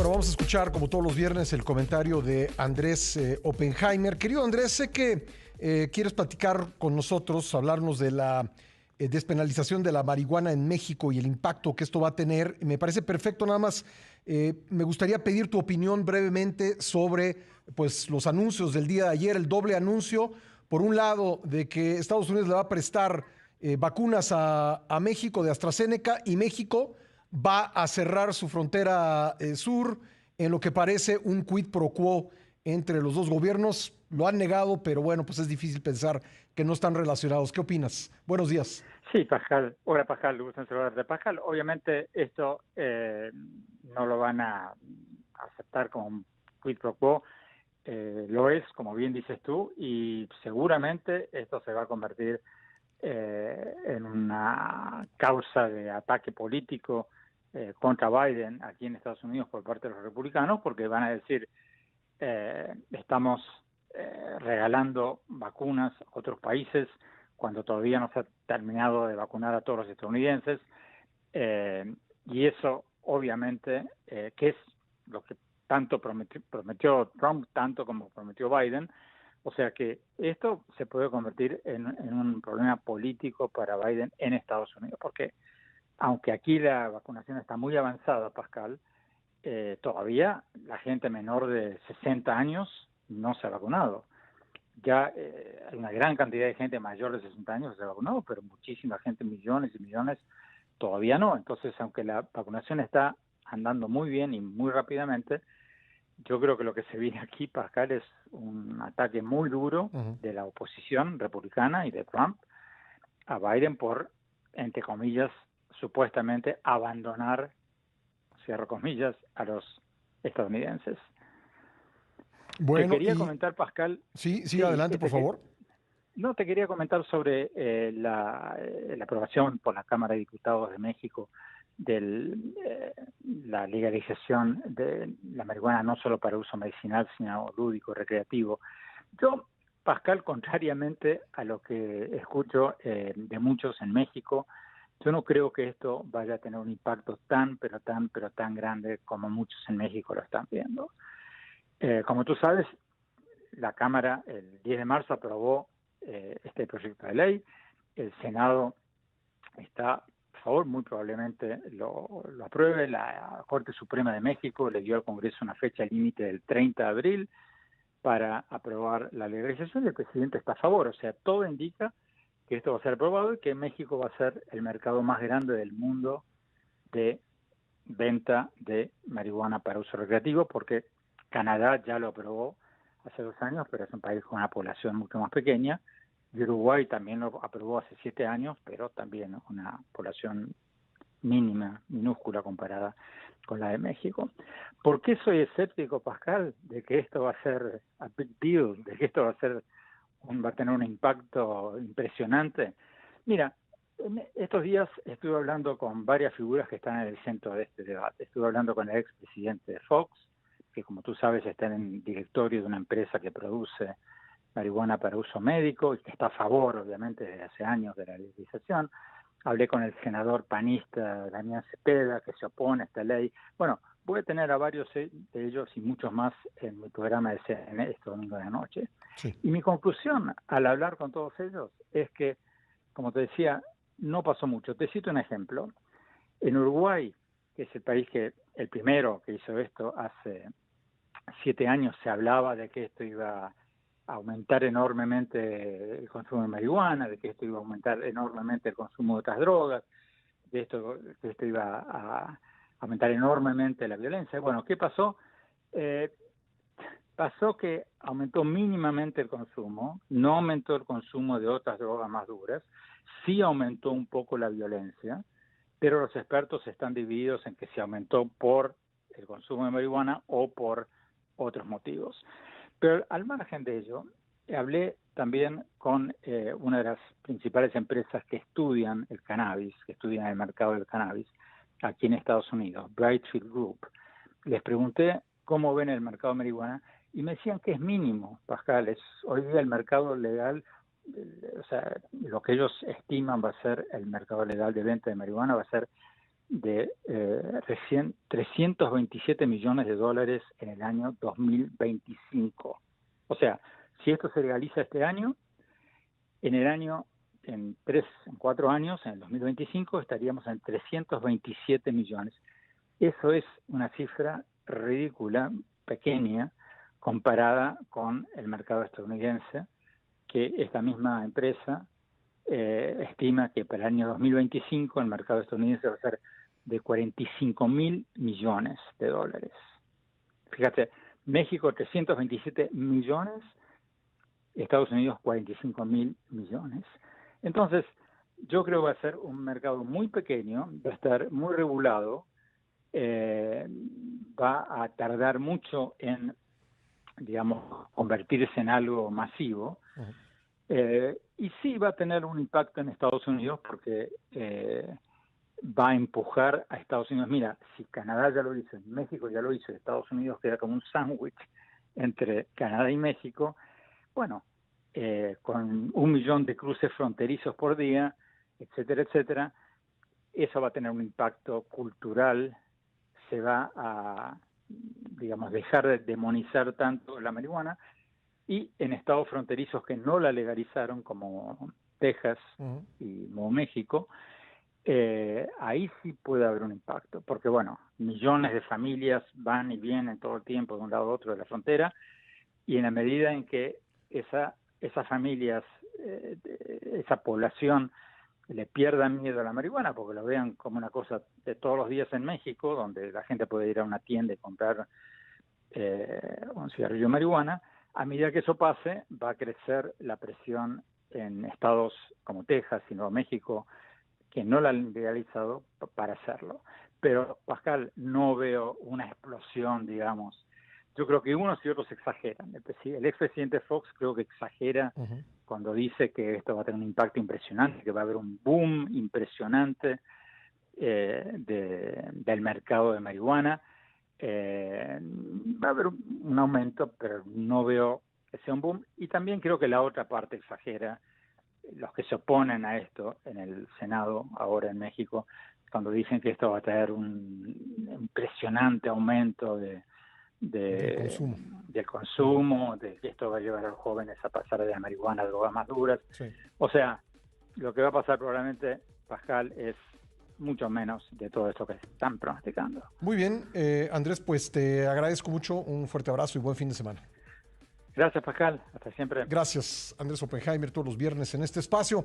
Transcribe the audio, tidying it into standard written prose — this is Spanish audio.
Bueno, vamos a escuchar, como todos los viernes, el comentario de Andrés Oppenheimer. Querido Andrés, sé que quieres platicar con nosotros, hablarnos de la despenalización de la marihuana en México y el impacto que esto va a tener. Me parece perfecto, nada más me gustaría pedir tu opinión brevemente sobre pues, los anuncios del día de ayer, el doble anuncio, por un lado, de que Estados Unidos le va a prestar vacunas a México de AstraZeneca y México va a cerrar su frontera sur en lo que parece un quid pro quo entre los dos gobiernos. Lo han negado, pero bueno, pues es difícil pensar que no están relacionados. ¿Qué opinas? Buenos días. Sí, Pascal. Hola, Pascal. Gusto en saludarte. Pascal, obviamente esto no lo van a aceptar como un quid pro quo. Lo es, como bien dices tú, y seguramente esto se va a convertir en una causa de ataque político contra Biden aquí en Estados Unidos por parte de los republicanos, porque van a decir, estamos regalando vacunas a otros países cuando todavía no se ha terminado de vacunar a todos los estadounidenses, y eso obviamente, que es lo que tanto prometió Trump, tanto como prometió Biden. O sea que esto se puede convertir en un problema político para Biden en Estados Unidos, porque aunque aquí la vacunación está muy avanzada, Pascal, todavía la gente menor de 60 años no se ha vacunado. Ya hay una gran cantidad de gente mayor de 60 años que se ha vacunado, pero muchísima gente, millones y millones, todavía no. Entonces, aunque la vacunación está andando muy bien y muy rápidamente, yo creo que lo que se viene aquí, Pascal, es un ataque muy duro de la oposición republicana y de Trump a Biden por, entre comillas, supuestamente abandonar, cierro comillas, a los estadounidenses. Te Bueno, quería y comentar, Pascal, sí, sí, sí, adelante, por favor. no, te quería comentar sobre la aprobación por la Cámara de Diputados de México de la legalización de la marihuana no solo para uso medicinal, sino lúdico, recreativo. Yo, Pascal, contrariamente a lo que escucho de muchos en México, yo no creo que esto vaya a tener un impacto pero tan grande como muchos en México lo están viendo. Como tú sabes, la Cámara el 10 de marzo aprobó este proyecto de ley. El Senado está a favor, muy probablemente lo apruebe. La Corte Suprema de México le dio al Congreso una fecha límite del 30 de abril para aprobar la legalización y el presidente está a favor. O sea, todo indica que esto va a ser aprobado y que México va a ser el mercado más grande del mundo de venta de marihuana para uso recreativo, porque Canadá ya lo aprobó hace 2 años, pero es un país con una población mucho más pequeña, y Uruguay también lo aprobó hace 7 años, pero también una población mínima, minúscula comparada con la de México. ¿Por qué soy escéptico, Pascal, de que esto va a ser a big deal, de que esto va a tener un impacto impresionante? Mira, en estos días estuve hablando con varias figuras que están en el centro de este debate. Estuve hablando con el expresidente de Fox, que como tú sabes está en el directorio de una empresa que produce marihuana para uso médico y que está a favor, obviamente, desde hace años de la legalización. Hablé con el senador panista Damián Cepeda, que se opone a esta ley. Bueno, voy a tener a varios de ellos y muchos más en mi programa de CNN este domingo de la noche. Sí. Y mi conclusión al hablar con todos ellos es que, como te decía, no pasó mucho. Te cito un ejemplo. En Uruguay, que es el país el primero que hizo esto hace 7 años, se hablaba de que esto iba a aumentar enormemente el consumo de marihuana, de que esto iba a aumentar enormemente el consumo de otras drogas, que esto iba a aumentar enormemente la violencia. Bueno, ¿qué pasó? Pasó que aumentó mínimamente el consumo, no aumentó el consumo de otras drogas más duras, sí aumentó un poco la violencia, pero los expertos están divididos en que se aumentó por el consumo de marihuana o por otros motivos. Pero al margen de ello, hablé también con una de las principales empresas que estudian el cannabis, que estudian el mercado del cannabis aquí en Estados Unidos, Brightfield Group. Les pregunté cómo ven el mercado de marihuana y me decían que es mínimo, Pascal. Hoy día el mercado legal, o sea, lo que ellos estiman va a ser el mercado legal de venta de marihuana va a ser de recién $327 millones en el año 2025. O sea, si esto se legaliza este año, en 4 años, en el 2025, estaríamos en 327 millones. Eso es una cifra ridícula, pequeña, comparada con el mercado estadounidense, que esta misma empresa estima que para el año 2025 el mercado estadounidense va a ser de $45.000 millones. Fíjate, México 327 millones, Estados Unidos 45.000 millones. Entonces, yo creo que va a ser un mercado muy pequeño, va a estar muy regulado, va a tardar mucho en, digamos, convertirse en algo masivo. Y sí va a tener un impacto en Estados Unidos porque va a empujar a Estados Unidos. Mira, si Canadá ya lo hizo, México ya lo hizo, Estados Unidos queda como un sándwich entre Canadá y México. Bueno, con 1 millón de cruces fronterizos por día, etcétera, etcétera, eso va a tener un impacto cultural, se va a, digamos, dejar de demonizar tanto la marihuana, y en estados fronterizos que no la legalizaron, como Texas y Nuevo México, ahí sí puede haber un impacto, porque bueno, millones de familias van y vienen todo el tiempo de un lado a otro de la frontera, y en la medida en que esas familias, esa población le pierdan miedo a la marihuana, porque lo vean como una cosa de todos los días en México, donde la gente puede ir a una tienda y comprar un cigarrillo de marihuana, a medida que eso pase, va a crecer la presión en estados como Texas y Nuevo México, que no la han legalizado, para hacerlo. Pero, Pascal, no veo una explosión, digamos. Yo creo que unos y otros exageran. El expresidente Fox creo que exagera cuando dice que esto va a tener un impacto impresionante, que va a haber un boom impresionante del mercado de marihuana. Va a haber un aumento, pero no veo que sea un boom. Y también creo que la otra parte exagera. Los que se oponen a esto en el Senado, ahora en México, cuando dicen que esto va a traer un impresionante aumento del consumo, de que esto va a llevar a los jóvenes a pasar de la marihuana a drogas más duras. Sí. O sea, lo que va a pasar probablemente, Pascal, es mucho menos de todo esto que están pronosticando. Muy bien, Andrés, pues te agradezco mucho, un fuerte abrazo y buen fin de semana. Gracias, Pascal, hasta siempre. Gracias, Andrés Oppenheimer, todos los viernes en este espacio.